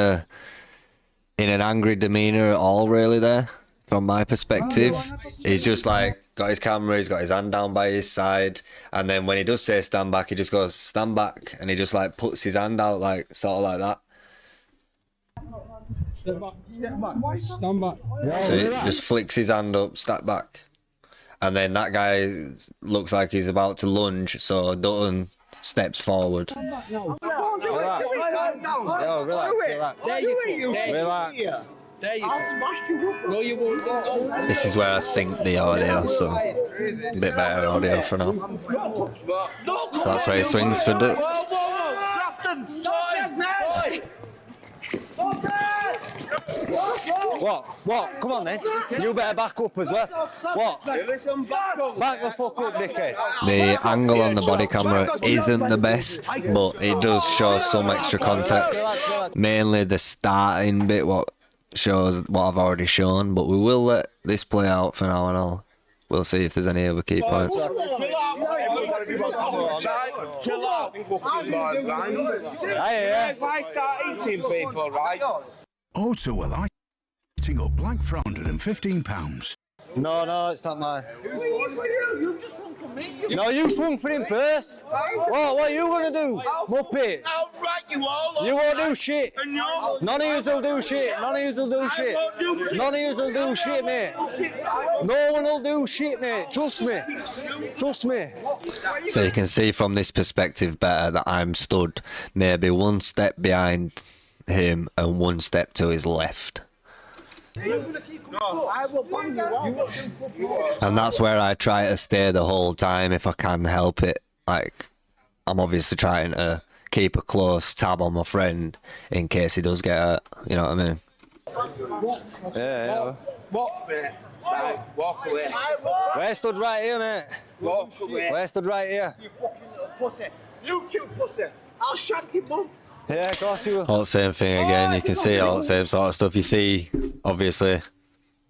an angry demeanour at all, really, there, from my perspective. He's just like, got his camera, he's got his hand down by his side, and then when he does say stand back, he just goes, stand back, and he just like puts his hand out, like, sort of like that. Step back. Stand back. So he just flicks his hand up, step back. And then that guy looks like he's about to lunge, so Dutton steps forward. Relax. Relax. There you go. No, you won't. This is where I sync the audio, so a bit better audio for now. So that's where he swings for Dutz. What? Come on then. You better back up as well. What? Back the fuck up, dickhead. The angle on the body camera isn't the best, but it does show some extra context. Mainly the starting bit, what shows what I've already shown, but we will let this play out for now, and we'll see if there's any other key points. Chill out. If I start eating people, right? Auto Alight up blank for £115. No, it's not mine. You just swung for me. No, you swung for him first. What are you gonna do? Muppet. I'll write you all up. You won't do shit. None of yous will do shit. None of yous will do shit. None of yous will do shit, mate. No one will do shit, mate. Trust me. Trust me. So you can see from this perspective better that I'm stood maybe one step behind him and one step to his left. And that's where I try to stay the whole time if I can help it. Like, I'm obviously trying to keep a close tab on my friend in case he does get hurt, you know what I mean? Yeah. Walk, mate. Right, walk away. We're stood right here, mate. Walk away. We're stood right here. You fucking little pussy. You cute pussy. I'll shank you, mum. Yeah, of course you will. All the same thing again. You can see all the same sort of stuff. You see, obviously,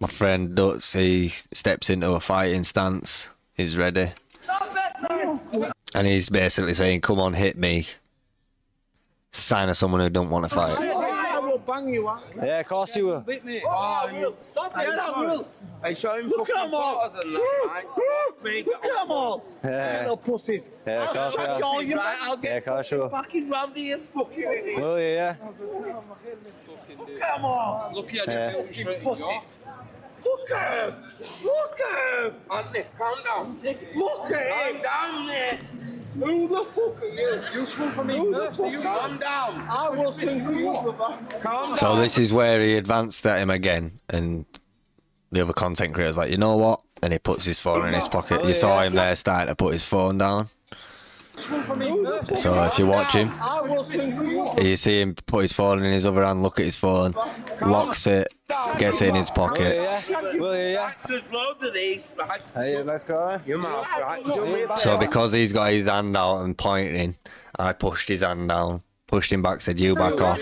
my friend Dutz, he steps into a fighting stance. He's ready. And he's basically saying, come on, hit me. Sign of someone who don't want to fight. I will bang you out. Yeah, of course you will. Oh, you stop it, I will. I show him look at them all. Look at them all. Yeah. Little pussies. Yeah, of course you I'll will. shut you, right? I'll Yeah, get of course you will. fucking round here, fucking idiot. Will you, yeah? Look at them all. Lucky I Yeah. didn't feel straight. Pussies. Look at him! Look at him! Andy, calm down. Look at him! Calm down, mate! Who the fuck are you? You swung for me first. You Calm down! I will swing for you, brother. Calm down! So this is where he advanced at him again, and the other content creator's like, you know what? And he puts his phone in his pocket. You saw him there starting to put his phone down. swung for me first. So if you watch him, I will swing for you. you see him put his phone in his other hand, look at his phone, locks it, gets it in his pocket. Will you, yeah? There's loads of these, right? Hey, let's go then. Your mouth, right? Do me a favour. So because he's got his hand out and pointing, I pushed his hand down, pushed him back, said, you back off.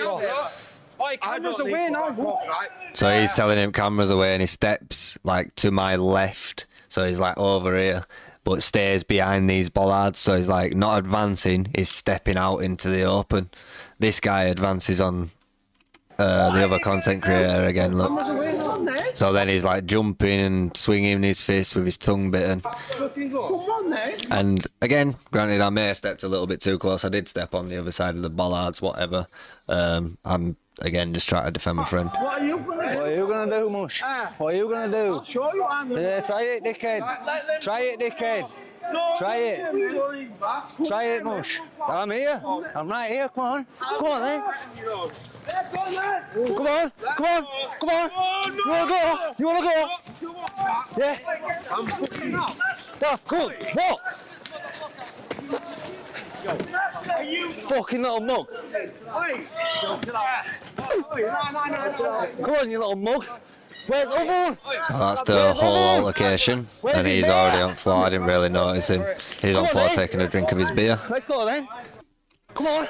Oi, cameras away now. Right? So he's telling him cameras away, and he steps like to my left. So he's like over here, but stays behind these bollards. So he's like not advancing, he's stepping out into the open. This guy advances on the other content creator again, look. So then he's like jumping and swinging his fist with his tongue bitten. Come on then. And again, granted, I may have stepped a little bit too close. I did step on the other side of the bollards, whatever. I'm again just trying to defend my friend. What are you gonna do? What are you gonna do, Mush? What are you gonna do? I'll show you what I'm gonna Yeah, try it, dickhead. Try it, dickhead. Try it. Try it, Mush. I'm here. I'm right here. Come on. Come on, then. Come on. Come on. Come on. You wanna go? You wanna go? Yeah. I'm fucking out. Oh, cool. What? Fucking little mug. Come on, you little mug. Where's the other one? So that's the whole altercation, and he's already on floor. I didn't really notice him. He's on floor taking a drink of his beer, Let's go then. Come on.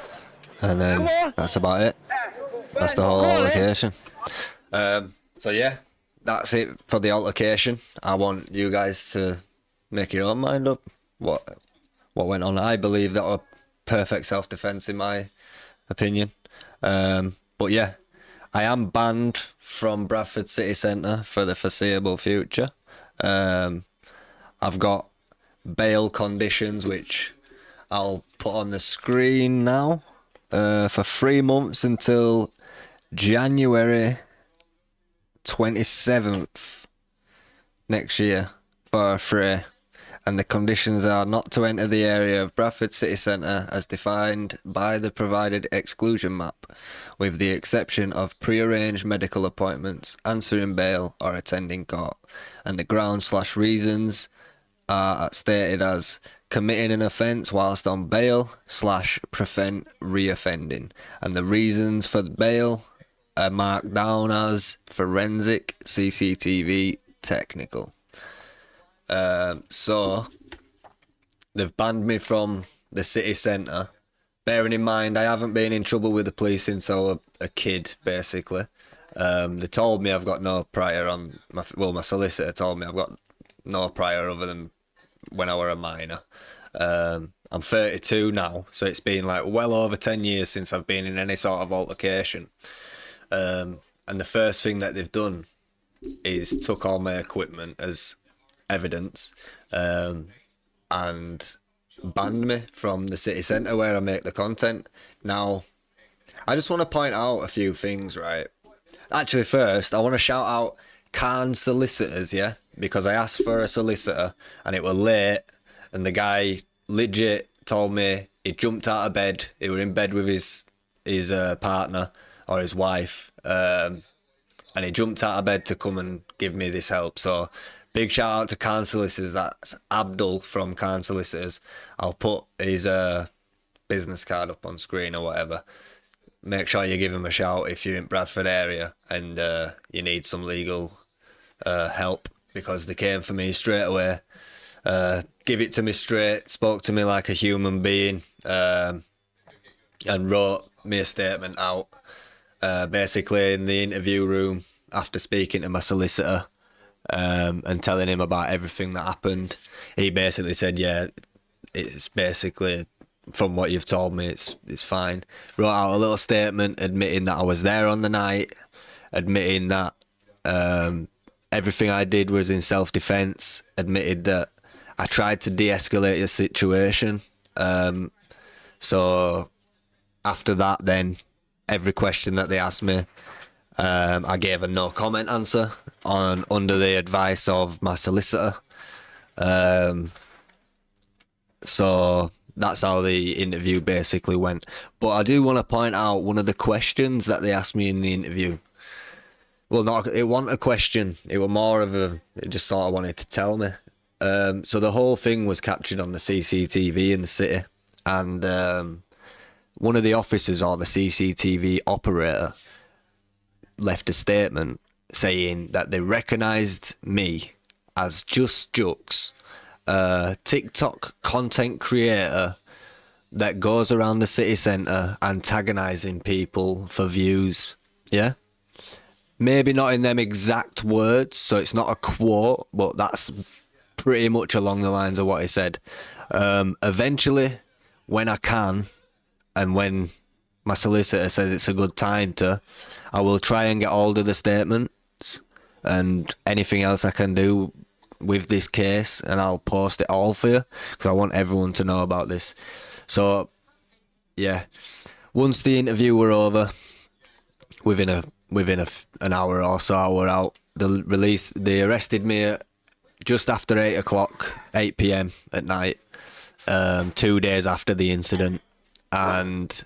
and then that's about it. That's the whole altercation. So yeah, that's it for the altercation. I want you guys to make your own mind up. What went on? I believe that was perfect self-defense in my opinion. But yeah, I am banned from Bradford City Centre for the foreseeable future. I've got bail conditions, which I'll put on the screen now, for 3 months until January 27th next year for free. And the conditions are not to enter the area of Bradford City Centre as defined by the provided exclusion map, with the exception of pre-arranged medical appointments, answering bail or attending court. And the grounds/reasons are stated as committing an offence whilst on bail / prevent reoffending. And the reasons for bail are marked down as forensic, CCTV, technical. So they've banned me from the city centre, bearing in mind I haven't been in trouble with the police since I was a kid, basically. They told me I've got no prior on my solicitor told me I've got no prior other than when I were a minor. I'm 32 now, so it's been like well over 10 years since I've been in any sort of altercation. And the first thing that they've done is took all my equipment as evidence, and banned me from the city centre where I make the content. Now, I just want to point out a few things, right? Actually, first, I want to shout out Khan Solicitors, yeah? Because I asked for a solicitor, and it was late, and the guy legit told me he jumped out of bed, he were in bed with his partner, or his wife, and he jumped out of bed to come and give me this help, so big shout out to Khan Solicitors. That's Abdul from Khan Solicitors. I'll put his business card up on screen or whatever. make sure you give him a shout if you're in Bradford area and you need some legal help, because they came for me straight away. Give it to me straight, spoke to me like a human being, and wrote me a statement out. Basically, in the interview room, after speaking to my solicitor and telling him about everything that happened, he basically said, yeah, it's basically, from what you've told me, it's fine. Wrote out a little statement admitting that I was there on the night, admitting that everything I did was in self-defense, admitted that I tried to de-escalate the situation. So after that, then every question that they asked me, I gave a no comment answer under the advice of my solicitor. So that's how the interview basically went. But I do want to point out one of the questions that they asked me in the interview. Well, it wasn't a question. It was more of it just sort of wanted to tell me. So the whole thing was captured on the CCTV in the city. And one of the officers, or the CCTV operator, left a statement saying that they recognised me as Just Jux, a TikTok content creator that goes around the city centre antagonising people for views. Yeah? Maybe not in them exact words, so it's not a quote, but that's pretty much along the lines of what he said. Eventually, when I can, and when my solicitor says it's a good time to, I will try and get hold of the statements and anything else I can do with this case, and I'll post it all for you, because I want everyone to know about this. So, yeah, once the interview were over, within an hour or so, I were out. They arrested me at just after 8 p.m. at night, 2 days after the incident, and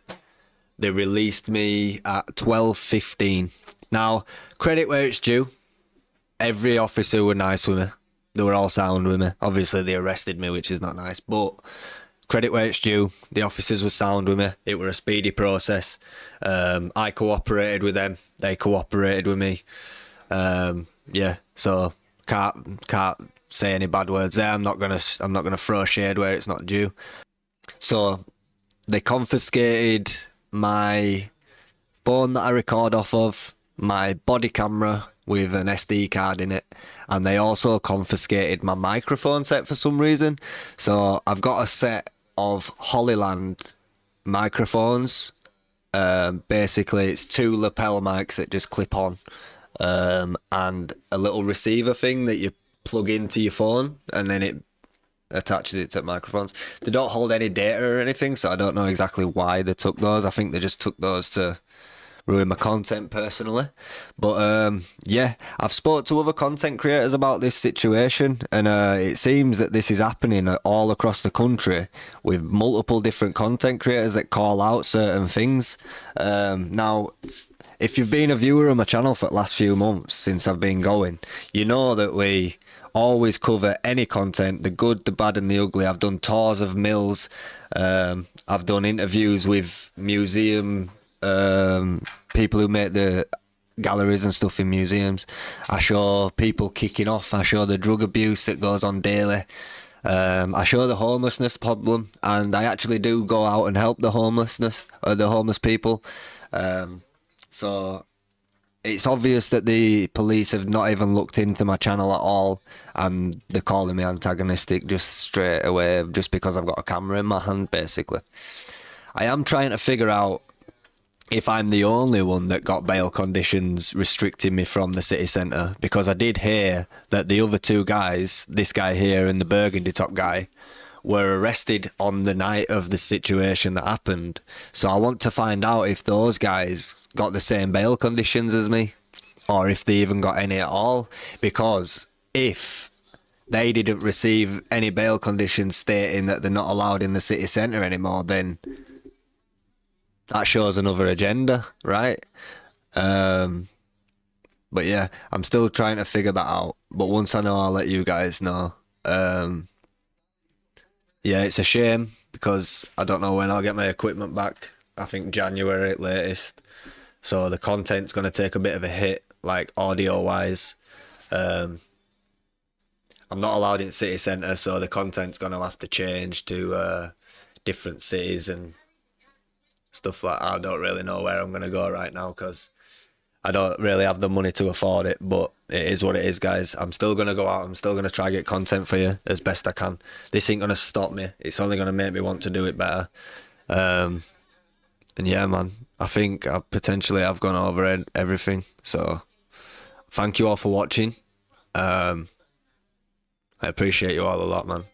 they released me at 12:15. Now, credit where it's due. Every officer were nice with me. They were all sound with me. Obviously, they arrested me, which is not nice, but credit where it's due. The officers were sound with me. It were a speedy process. I cooperated with them. They cooperated with me. Yeah, so can't say any bad words there. I'm not gonna throw shade where it's not due. So they confiscated my phone that I record off of, my body camera with an SD card in it, and they also confiscated my microphone set for some reason. So I've got a set of Hollyland microphones. Basically, it's 2 lapel mics that just clip on, and a little receiver thing that you plug into your phone, and then it attaches it to microphones. They don't hold any data or anything, so I don't know exactly why they took those. I think they just took those to ruin my content personally. But yeah, I've spoke to other content creators about this situation, and it seems that this is happening all across the country with multiple different content creators that call out certain things. Now, if you've been a viewer of my channel for the last few months since I've been going, you know that we always cover any content, the good, the bad and the ugly. I've done tours of mills, I've done interviews with museum people who make the galleries and stuff in museums. I show people kicking off, I show the drug abuse that goes on daily, I show the homelessness problem, and I actually do go out and help the homeless people. So it's obvious that the police have not even looked into my channel at all, and they're calling me antagonistic just straight away, just because I've got a camera in my hand, basically. I am trying to figure out if I'm the only one that got bail conditions restricting me from the city centre, because I did hear that the other 2 guys, this guy here and the burgundy top guy, were arrested on the night of the situation that happened. So I want to find out if those guys got the same bail conditions as me, or if they even got any at all, because if they didn't receive any bail conditions stating that they're not allowed in the city centre anymore, then that shows another agenda, right? But yeah, I'm still trying to figure that out, but once I know, I'll let you guys know. Yeah, it's a shame, because I don't know when I'll get my equipment back. I think January at latest. So the content's going to take a bit of a hit, like audio wise. I'm not allowed in city centre, so the content's going to have to change to different cities and stuff like that. I don't really know where I'm going to go right now because I don't really have the money to afford it, but it is what it is, guys. I'm still going to go out. I'm still going to try get content for you as best I can. This ain't going to stop me. It's only going to make me want to do it better. And yeah, man, I think I've gone over everything. So thank you all for watching. I appreciate you all a lot, man.